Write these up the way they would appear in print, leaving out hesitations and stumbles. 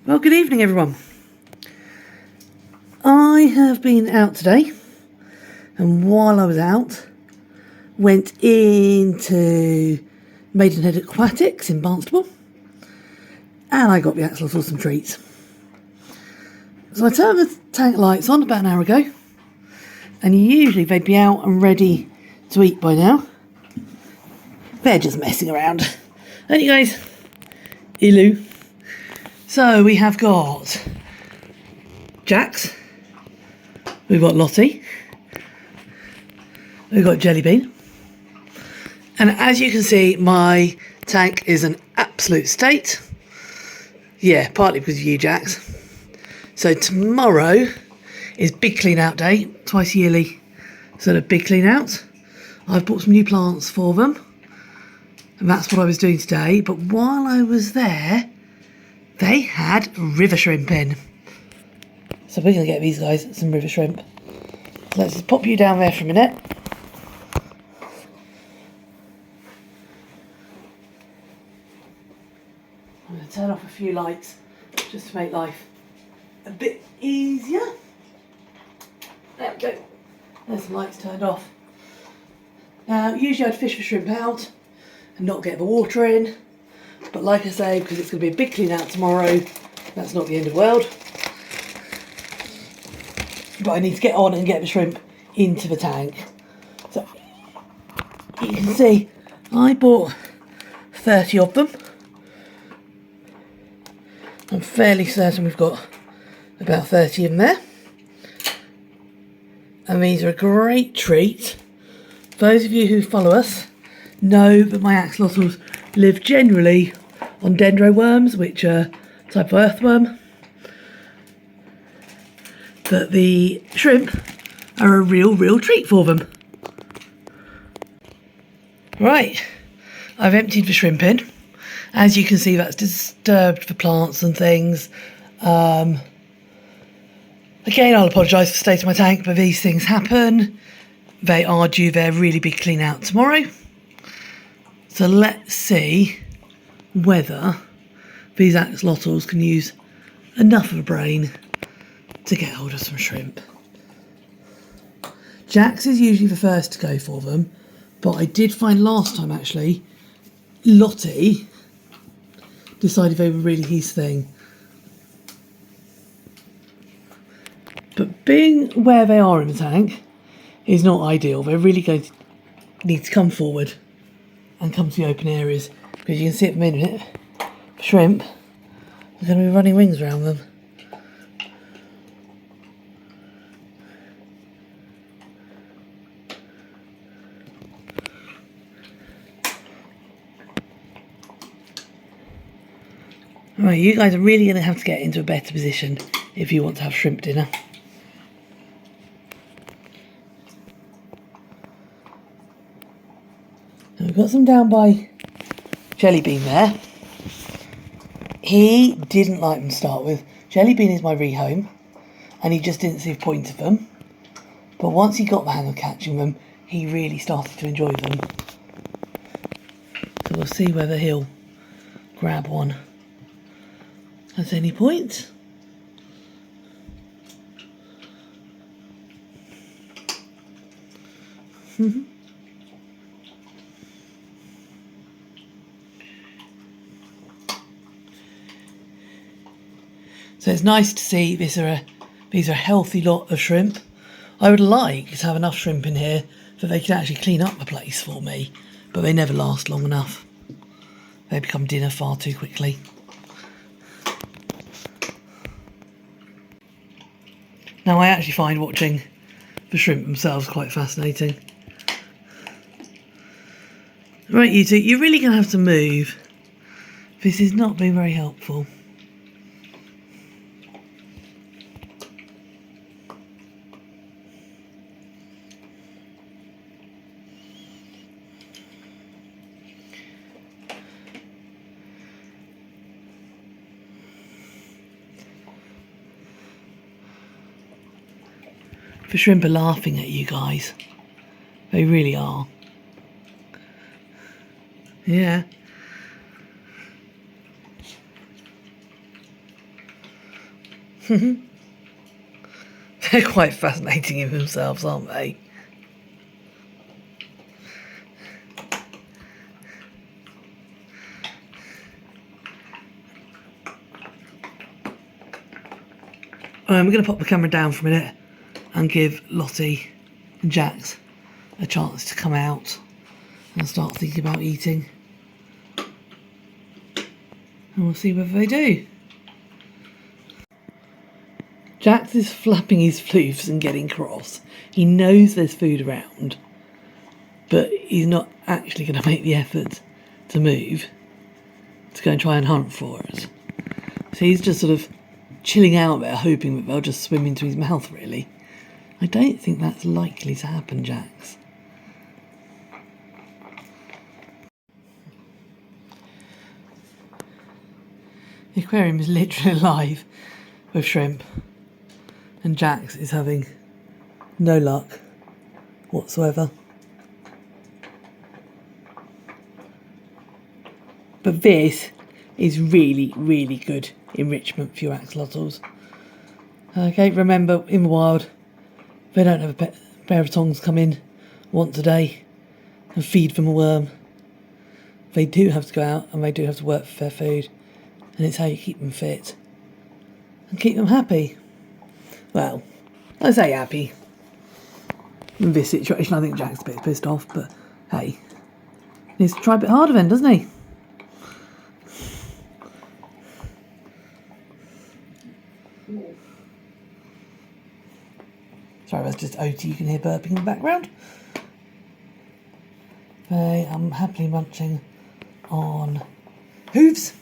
Well, good evening everyone. I have been out today, and while I was out, went into Maidenhead Aquatics in Barnstable, and I got the axolotls some treats. So I turned the tank lights on about an hour ago, and usually they'd be out and ready to eat by now. They're just messing around. Aren't you guys? Hello. So we have got Jax, we've got Lottie, we've got Jellybean, and as you can see, my tank is an absolute state. Yeah, partly because of you, Jax. So tomorrow is big clean out day, twice yearly, sort of big clean out. I've bought some new plants for them, and that's what I was doing today. But while I was there, they had river shrimp in. So we're going to get these guys some river shrimp. So let's just pop you down there for a minute. I'm going to turn off a few lights just to make life a bit easier. There we go. There's some lights turned off. Now, usually I'd fish for shrimp out and not get the water in. But like I say, because it's going to be a big clean out tomorrow, that's not the end of the world. But I need to get on and get the shrimp into the tank. So you can see I bought 30 of them. I'm fairly certain we've got about 30 in there. And these are a great treat. Those of you who follow us know that my axolotls live generally on dendro worms, which are a type of earthworm. But the shrimp are a real treat for them. Right, I've emptied the shrimp in. As you can see, that's disturbed the plants and things. Again, I'll apologise for the state of my tank, but these things happen. They are due their really big clean out tomorrow. So let's see whether these axolotls can use enough of a brain to get hold of some shrimp. Jax is usually the first to go for them, but I did find last time actually, Lottie decided they were really his thing. But being where they are in the tank is not ideal. They're really going to need to come forward and come to the open areas, because you can see at the minute, the shrimp are going to be running rings around them. Right, you guys are really going to have to get into a better position if you want to have shrimp dinner. So we've got some down by Jellybean there. He didn't like them to start with. Jellybean is my rehome, and he just didn't see the point of them. But once he got the hang of catching them, he really started to enjoy them. So we'll see whether he'll grab one at any point. So it's nice to see these are a healthy lot of shrimp. I would like to have enough shrimp in here that they can actually clean up the place for me, but they never last long enough. They become dinner far too quickly. Now, I actually find watching the shrimp themselves quite fascinating. Right, you two, you're really going to have to move. This is not being very helpful. The shrimp are laughing at you guys. They really are. Yeah. They're quite fascinating in themselves, aren't they? We're going to pop the camera down for a minute and give Lottie and Jax a chance to come out and start thinking about eating. And we'll see whether they do. Jax is flapping his floofs and getting cross. He knows there's food around, but he's not actually going to make the effort to move to go and try and hunt for it. So he's just sort of chilling out there, hoping that they'll just swim into his mouth, really. I don't think that's likely to happen, Jax. The aquarium is literally alive with shrimp, and Jax is having no luck whatsoever. But this is really, really good enrichment for your axolotls. Okay, remember, in the wild, they don't have a pair of tongs come in once a day and feed them a worm. They do have to go out and they do have to work for their food, and it's how you keep them fit and keep them happy. Well, I say happy. In this situation, I think Jack's a bit pissed off, but hey, he needs to try a bit harder then, doesn't he? Sorry, that's just Oti, you can hear burping in the background. I'm happily munching on hooves,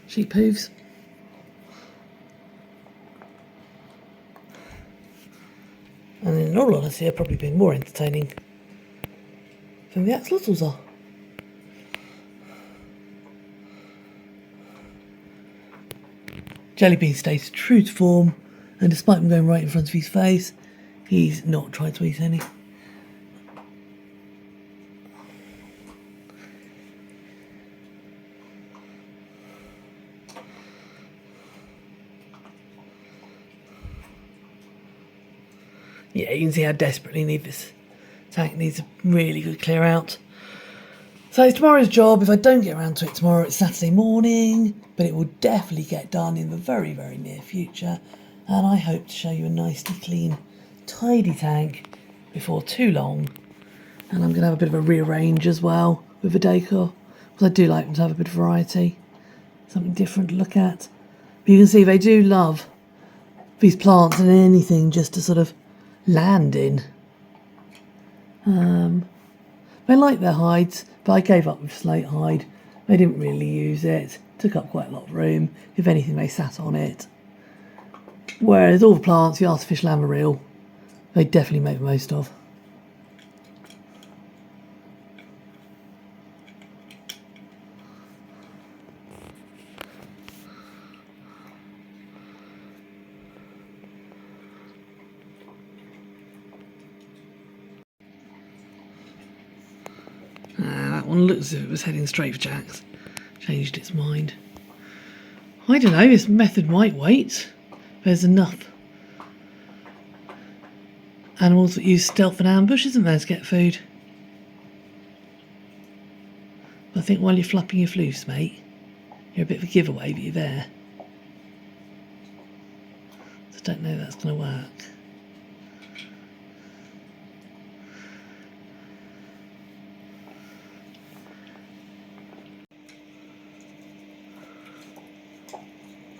sheep hooves. And in all honesty, they're probably been more entertaining than the axolotls are. Jellybean stays true to form, and despite him going right in front of his face, he's not trying to eat any. Yeah, you can see how desperately this tank needs a really good clear out. So it's tomorrow's job. If I don't get around to it tomorrow, it's Saturday morning, but it will definitely get done in the very, very near future. And I hope to show you a nicely clean, tidy tank before too long. And I'm going to have a bit of a rearrange as well with the decor, because I do like them to have a bit of variety, something different to look at. But you can see they do love these plants and anything just to sort of land in. They like their hides, but I gave up with slate hide. They didn't really use it, took up quite a lot of room. If anything, they sat on it. Whereas all the plants, the artificial and the real, they definitely make the most of. That one looks as if it was heading straight for Jack's. Changed its mind. I don't know, this method might wait. There's enough animals that use stealth and ambush, isn't there, to get food? But I think while you're flapping your floofs, mate, you're a bit of a giveaway, but you're there. So I don't know if that's going to work.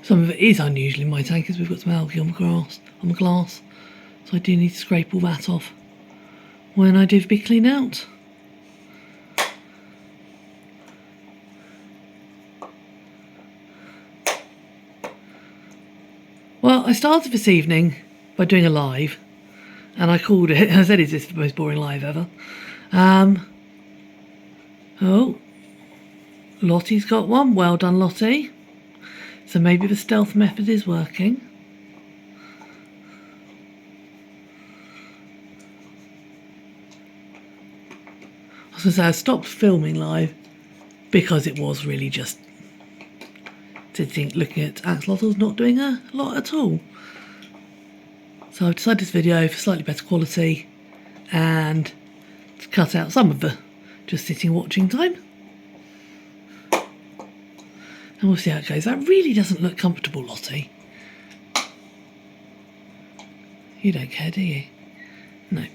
Some of it is unusual in my tank because we've got some algae on the glass, so I do need to scrape all that off when I do the big clean out. Well, I started this evening by doing a live, and I called it, I said, is this the most boring live ever? Oh, Lottie's got one. Well done, Lottie. So maybe the stealth method is working. I was going to say I stopped filming live because it was really just sitting looking at axolotls not doing a lot at all. So I've decided this video for slightly better quality and to cut out some of the just sitting watching time. And we'll see how it goes. That really doesn't look comfortable, Lottie. You don't care, do you? Nope.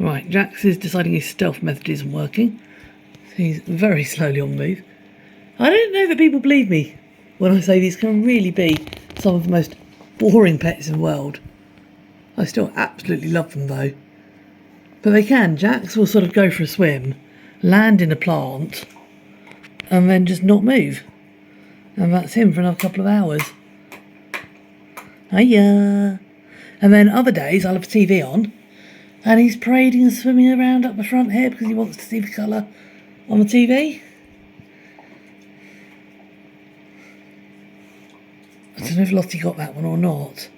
Right, Jax is deciding his stealth method isn't working. He's very slowly on the move. I don't know that people believe me when I say these can really be some of the most boring pets in the world. I still absolutely love them though. But they can. Jax will sort of go for a swim, land in a plant, and then just not move. And that's him for another couple of hours. Hiya! And then other days I'll have the TV on, and he's parading and swimming around up the front here because he wants to see the colour on the TV. I don't know if Lottie got that one or not.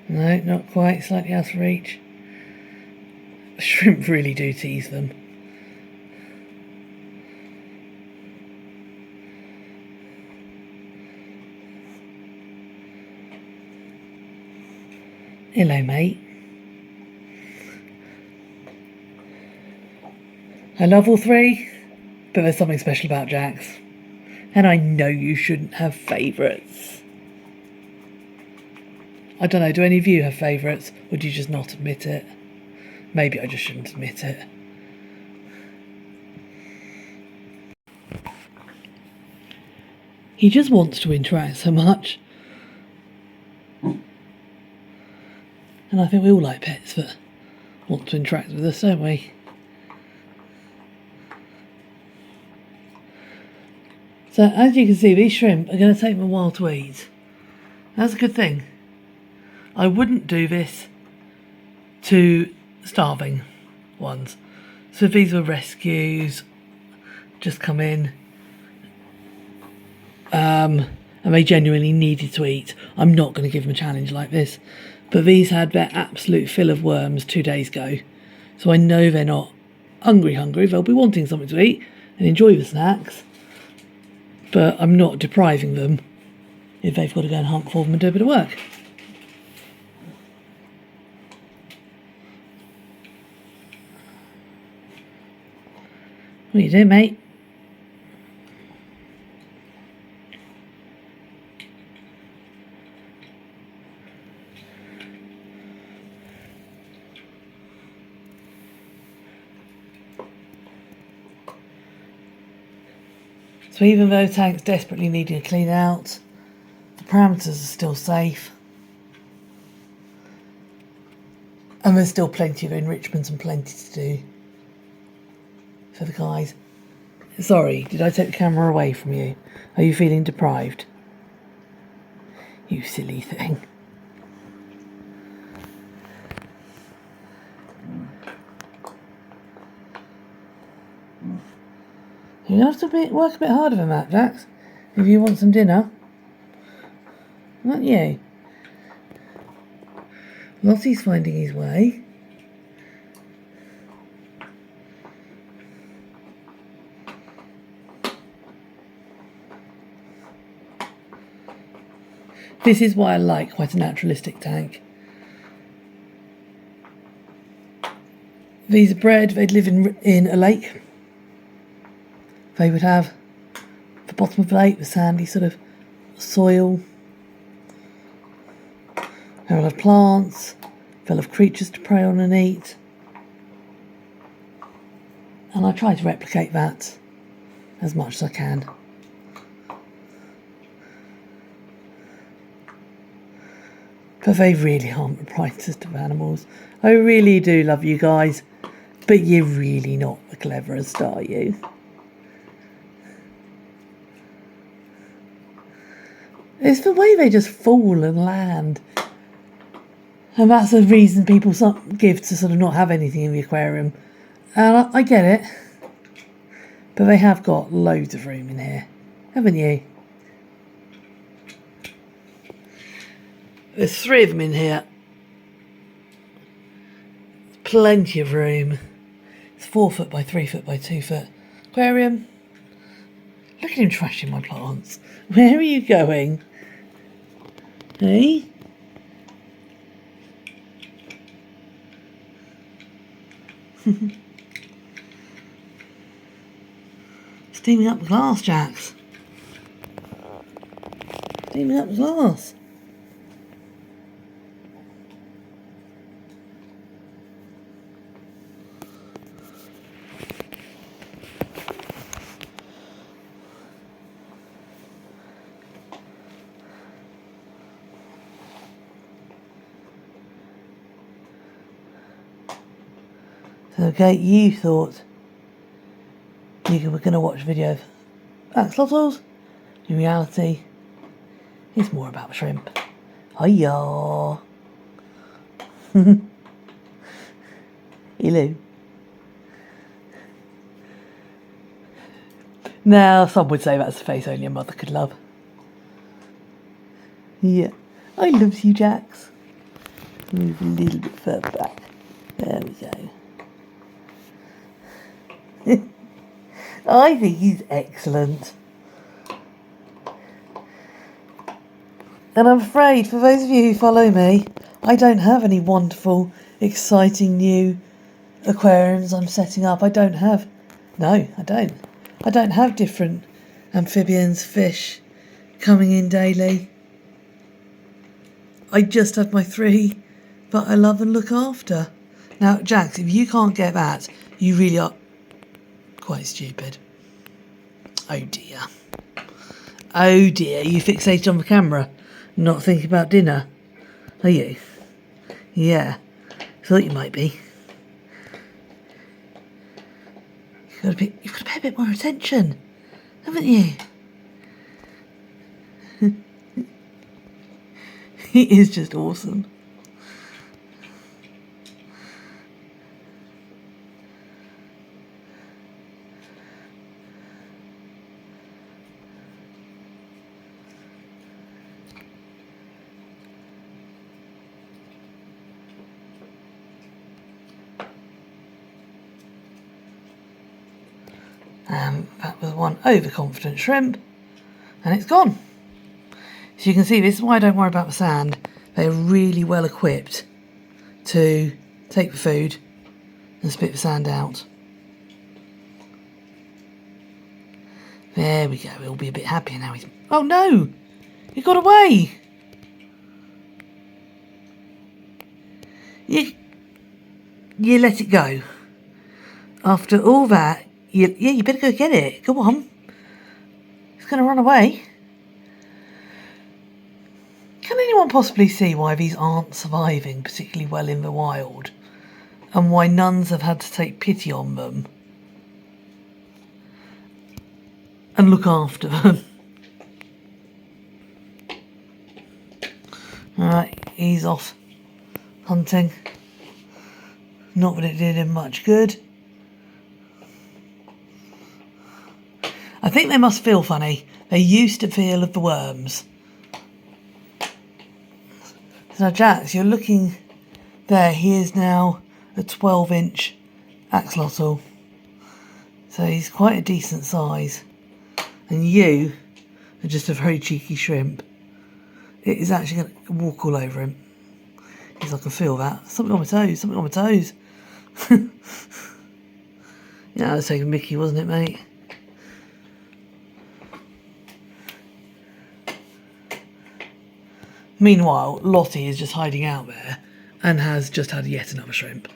No, not quite. Slightly out of reach. Shrimp really do tease them. Hello, mate. I love all three, but there's something special about Jax. And I know you shouldn't have favourites. I don't know, do any of you have favourites, or do you just not admit it? Maybe I just shouldn't admit it. He just wants to interact so much. And I think we all like pets that want to interact with us, don't we? So as you can see, these shrimp are going to take them a while to eat. That's a good thing. I wouldn't do this to starving ones. So if these were rescues, just come in, and they genuinely needed to eat, I'm not going to give them a challenge like this. But these had their absolute fill of worms 2 days ago. So I know they're not hungry. They'll be wanting something to eat and enjoy the snacks. But I'm not depriving them if they've got to go and hunt for them and do a bit of work. What are you doing, mate? So even though the tank's desperately needing a clean out, the parameters are still safe. And there's still plenty of enrichment and plenty to do for the guys. Sorry, did I take the camera away from you? Are you feeling deprived? You silly thing. You're going to have to work a bit harder than that, Jax, if you want some dinner. Aren't you? Lottie's finding his way. This is why I like quite a naturalistic tank. These are bred, they'd live in a lake. They would have the bottom of the lake with sandy sort of soil. They will have plants, they'll have creatures to prey on and eat. And I try to replicate that as much as I can. But they really aren't the brightest of animals. I really do love you guys, but you're really not the cleverest, are you? It's the way they just fall and land. And that's the reason people give to sort of not have anything in the aquarium. And I get it. But they have got loads of room in here, haven't you? There's 3 of them in here. plenty of room. It's 4 foot by 3 foot by 2 foot aquarium. Look at him trashing my plants. Where are you going? Hey? Steaming up the glass, Jax. Steaming up the glass. So, okay, you thought you were going to watch a video of axolotls. In reality, it's more about shrimp. Hiya! Hello. Now, some would say that's a face only a mother could love. Yeah, I love you, Jax. Move a little bit further back. There we go. I think he's excellent. And I'm afraid, for those of you who follow me, I don't have any wonderful, exciting new aquariums I'm setting up. I don't have different amphibians, fish coming in daily. I just have my 3 that I love and look after. Now, Jax, if you can't get that, you really are quite stupid. Oh dear. Oh dear, you fixated on the camera, not thinking about dinner, are you? Yeah, thought you might be. You've got to pay a bit more attention, haven't you? He is just awesome. That was one overconfident shrimp, and it's gone. So you can see, this is why I don't worry about the sand. They're really well equipped to take the food and spit the sand out. There we go, he'll be a bit happier now. Oh no! He got away! You let it go. After all that, you better go get it. Go on. It's going to run away. Can anyone possibly see why these aren't surviving particularly well in the wild? And why nuns have had to take pity on them and look after them? Alright, he's off hunting. Not that it did him much good. I think they must feel funny. They used to feel of the worms. So Jax, you're looking there. He is now a 12-inch axolotl. So he's quite a decent size. And you are just a very cheeky shrimp. It is actually going to walk all over him. Because I can feel that. Something on my toes, something on my toes. Yeah, that was taking Mickey, wasn't it, mate? Meanwhile, Lottie is just hiding out there and has just had yet another shrimp.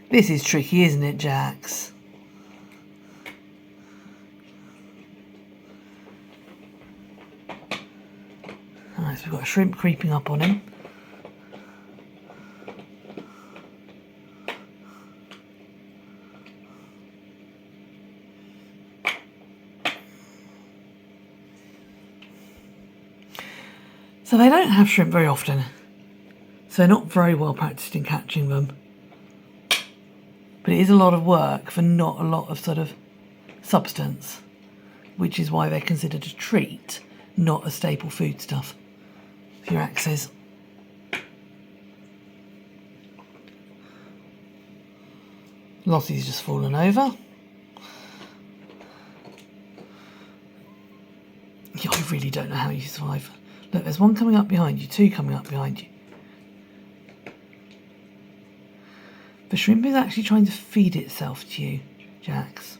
This is tricky, isn't it, Jax? Alright, so we've got a shrimp creeping up on him. So they don't have shrimp very often, so they're not very well practiced in catching them. But it is a lot of work for not a lot of sort of substance, which is why they're considered a treat, not a staple foodstuff. for your axes. Lottie's just fallen over. Yeah, I really don't know how you survive. Look, there's one coming up behind you, two coming up behind you. The shrimp is actually trying to feed itself to you, Jax.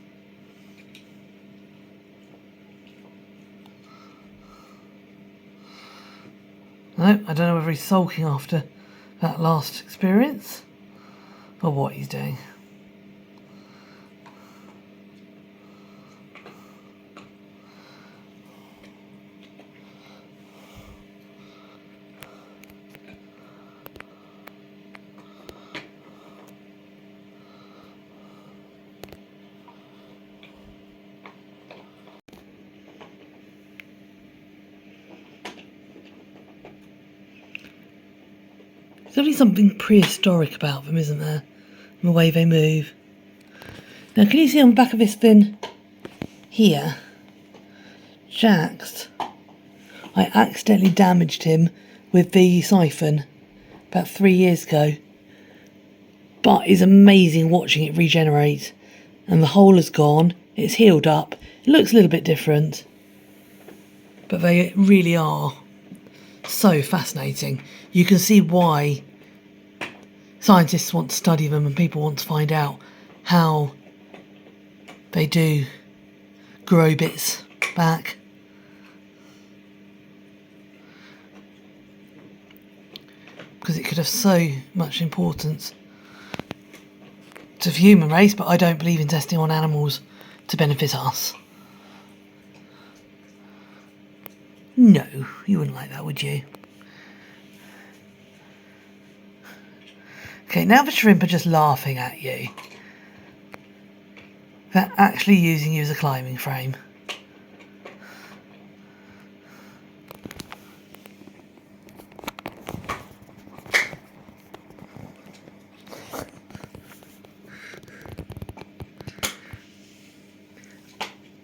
No, I don't know whether he's sulking after that last experience or what he's doing. There's only something prehistoric about them, isn't there? And the way they move. Now, can you see on the back of this fin here? Jax, I accidentally damaged him with the siphon about 3 years ago. But it's amazing watching it regenerate. And the hole is gone. It's healed up. It looks a little bit different. But they really are so fascinating. You can see why scientists want to study them and people want to find out how they do grow bits back. Because it could have so much importance to the human race, but I don't believe in testing on animals to benefit us. No, you wouldn't like that, would you? Okay, now the shrimp are just laughing at you. They're actually using you as a climbing frame.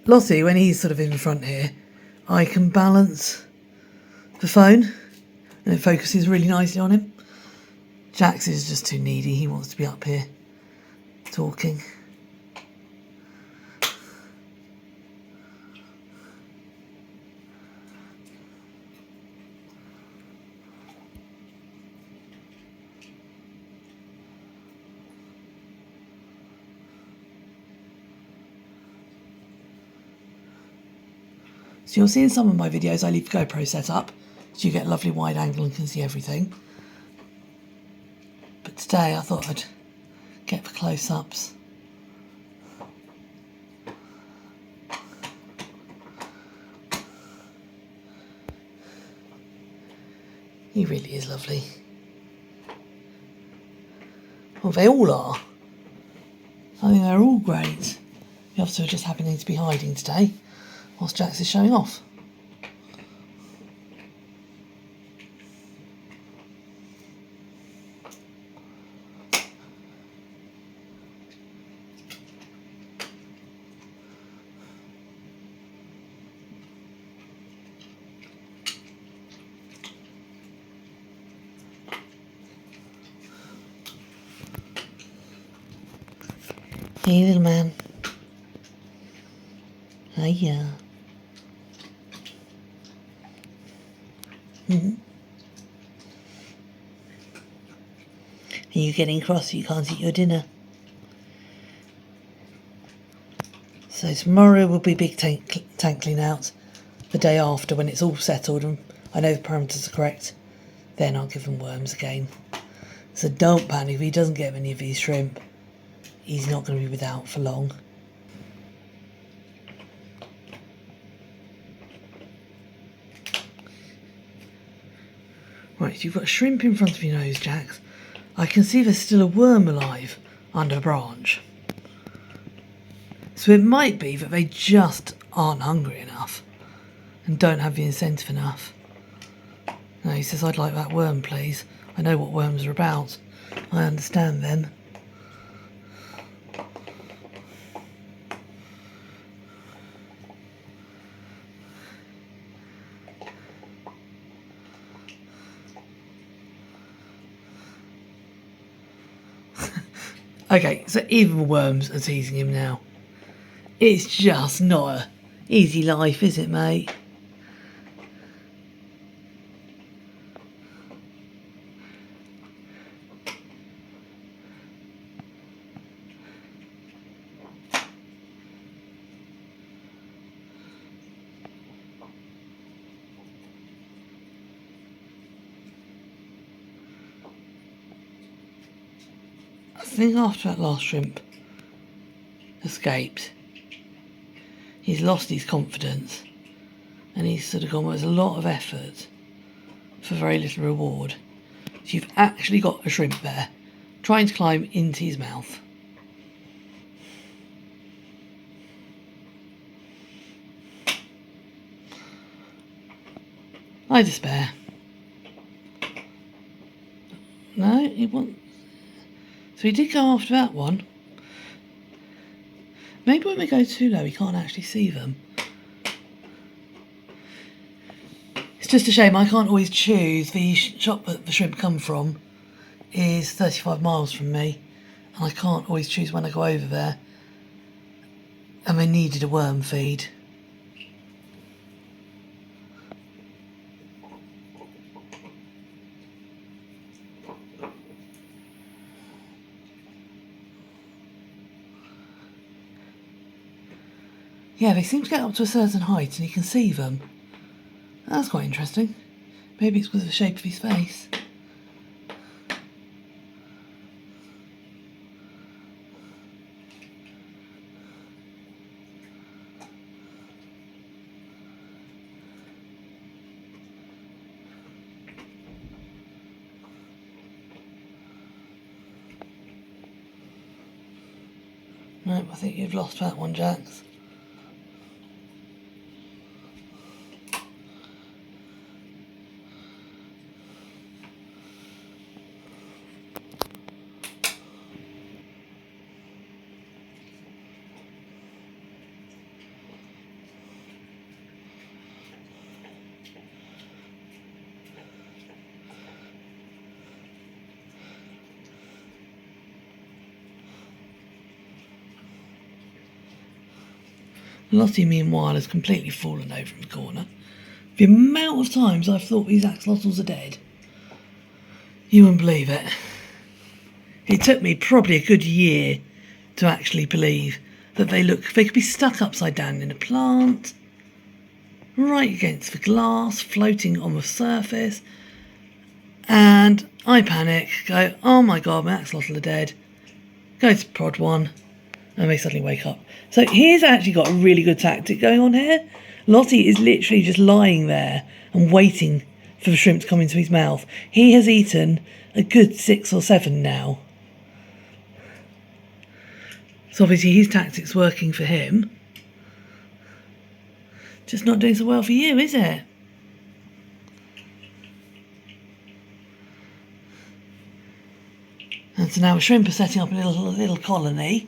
Lottie, when he's sort of in front here, I can balance the phone and it focuses really nicely on him. Jax is just too needy, he wants to be up here talking. So you'll see in some of my videos I leave the GoPro set up so you get a lovely wide angle and can see everything. But today I thought I'd get the close-ups. He really is lovely. Well, they all are. I think they're all great. The officer just happening to be hiding today whilst Jax is showing off. Hey, little man. Hiya. Are you getting cross you can't eat your dinner? So tomorrow will be big tank clean out. The day after, when it's all settled and I know the parameters are correct, then I'll give them worms again. So don't panic if he doesn't get any of these shrimp. He's not going to be without for long. Right, if you've got shrimp in front of your nose, Jax, I can see there's still a worm alive under a branch. So it might be that they just aren't hungry enough and don't have the incentive enough. No, he says, I'd like that worm, please. I know what worms are about. I understand then. Okay, so even worms are teasing him now. It's just not a easy life, is it, mate? I think after that last shrimp escaped, he's lost his confidence and he's sort of gone, well, there's a lot of effort for very little reward. So you've actually got a shrimp there trying to climb into his mouth. I despair. No, he won't. So he did go after that one. Maybe when we go too low, he can't actually see them. It's just a shame I can't always choose. The shop that the shrimp come from is 35 miles from me, and I can't always choose when I go over there. And they needed a worm feed. Yeah, they seem to get up to a certain height and you can see them. That's quite interesting. Maybe it's because of the shape of his face. Nope, I think you've lost that one, Jax. Lottie, meanwhile, has completely fallen over in the corner. The amount of times I've thought these axolotls are dead, you wouldn't believe it. It took me probably a good year to actually believe that they could be stuck upside down in a plant, right against the glass, floating on the surface, and I panic, go, oh my god, my axolotl are dead, go to prod one, and they suddenly wake up. So he's actually got a really good tactic going on here. Lottie is literally just lying there and waiting for the shrimp to come into his mouth. He has eaten a good 6 or 7 now. So obviously his tactic's working for him. Just not doing so well for you, is it? And so now a shrimp are setting up a little colony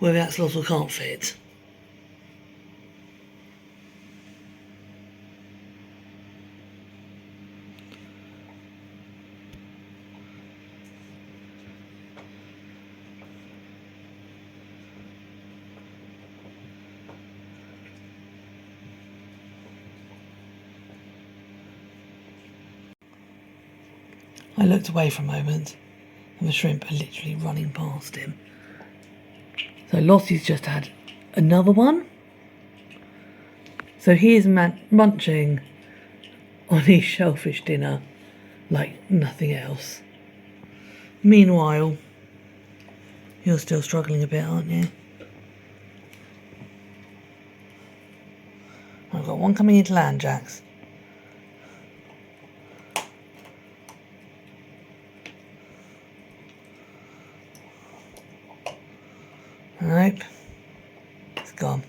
where the axolotl can't fit. I looked away for a moment and the shrimp are literally running past him. So Lottie's just had another one. So he is munching on his shellfish dinner like nothing else. Meanwhile, you're still struggling a bit, aren't you? I've got one coming into land, Jax. Nope. It's gone.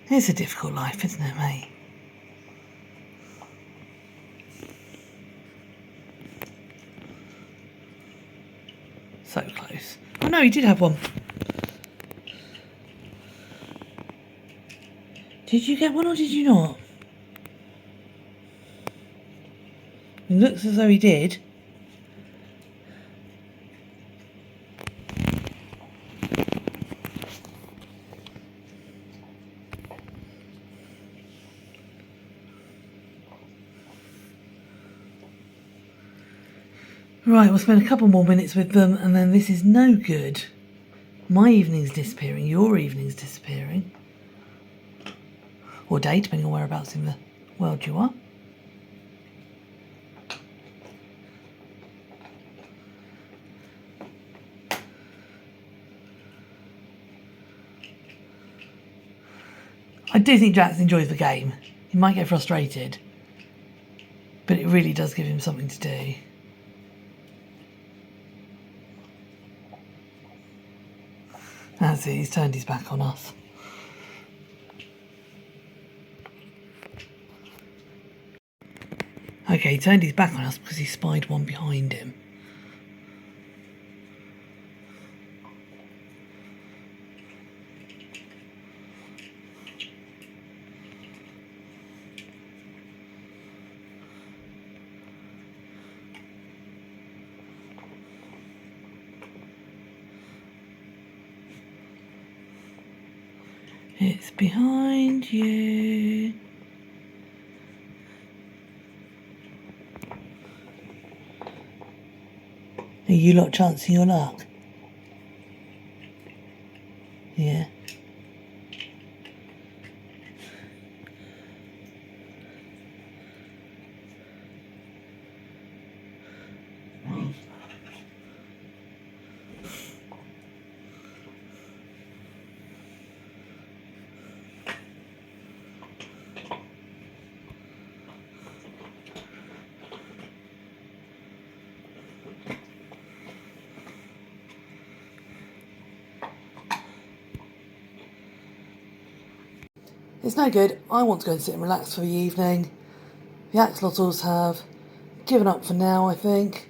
It's a difficult life, isn't it, mate? So close. Oh no, he did have one. Did you get one or did you not? It looks as though he did. Right, we'll spend a couple more minutes with them and then this is no good. My evening's disappearing, your evening's disappearing. Or day, depending on whereabouts in the world you are. I do think Jax enjoys the game. He might get frustrated, but it really does give him something to do. That's it, he's turned his back on us. Okay, he turned his back on us because he spied one behind him. It's behind you. Are you lot chancing your luck? Yeah. It's no good. I want to go and sit and relax for the evening. The axolotls have given up for now, I think.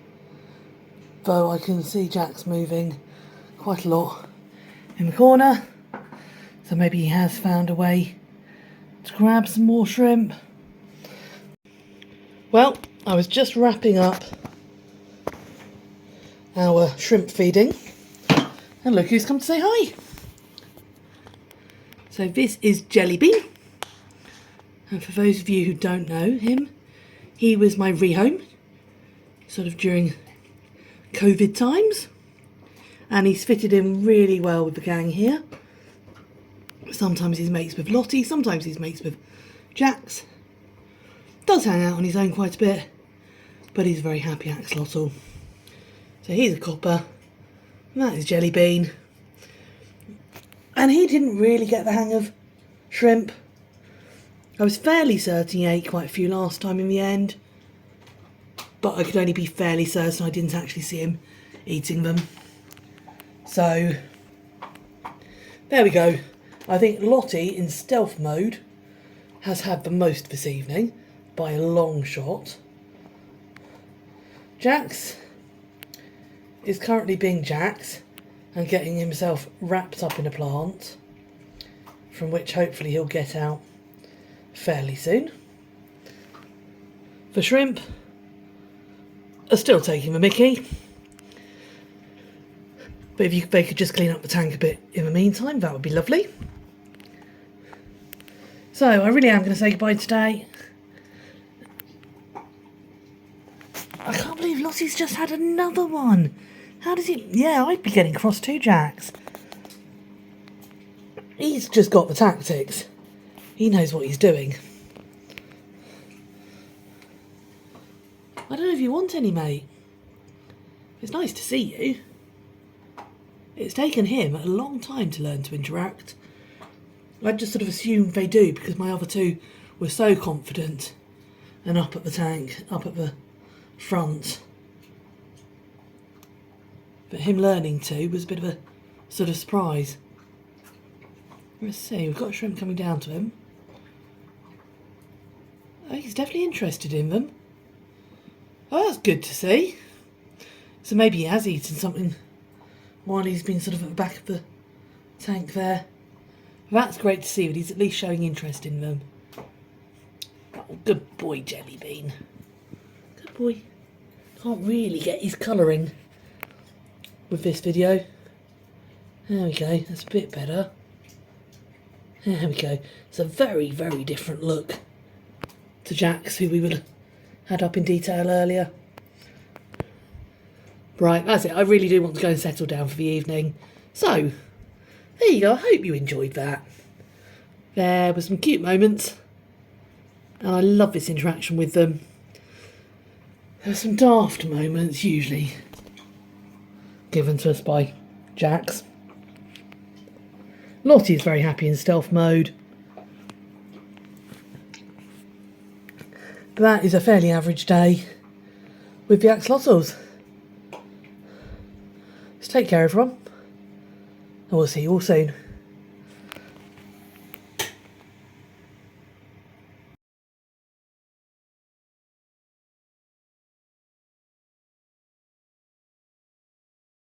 Though I can see Jax moving quite a lot in the corner. So maybe he has found a way to grab some more shrimp. Well, I was just wrapping up our shrimp feeding. And look who's come to say hi. So this is Jellybean, and for those of you who don't know him, he was my rehome, sort of during COVID times, and he's fitted in really well with the gang here. Sometimes he's mates with Lottie, sometimes he's mates with Jax. Does hang out on his own quite a bit, but he's a very happy axolotl. So he's a copper, and that is Jellybean. And he didn't really get the hang of shrimp. I was fairly certain he ate quite a few last time in the end, but I could only be fairly certain I didn't actually see him eating them. So, there we go. I think Lottie, in stealth mode, has had the most this evening, by a long shot. Jax is currently being Jax, and getting himself wrapped up in a plant, from which hopefully he'll get out fairly soon. The shrimp are still taking the mickey, but if they could just clean up the tank a bit in the meantime, that would be lovely. So I really am going to say goodbye today. I can't believe Lottie's just had another one. How does he... Yeah, I'd be getting cross too, Jax. He's just got the tactics. He knows what he's doing. I don't know if you want any, mate. It's nice to see you. It's taken him a long time to learn to interact. I just sort of assumed they do because my other two were so confident and up at the tank, up at the front. But him learning to was a bit of a sort of surprise. Let's see, we've got a shrimp coming down to him. Oh, he's definitely interested in them. Oh, that's good to see. So maybe he has eaten something while he's been sort of at the back of the tank there. That's great to see, but he's at least showing interest in them. Oh, good boy, Jellybean. Good boy. Can't really get his colouring with this video. There we go, that's a bit better. There we go. It's a very, very different look to Jax, who we had up in detail earlier. Right, that's it. I really do want to go and settle down for the evening. So, there you go. I hope you enjoyed that. There were some cute moments. And I love this interaction with them. There were some daft moments, usually, given to us by Jax. Lottie is very happy in stealth mode. But that is a fairly average day with the axolotls. So take care, everyone. And we'll see you all soon.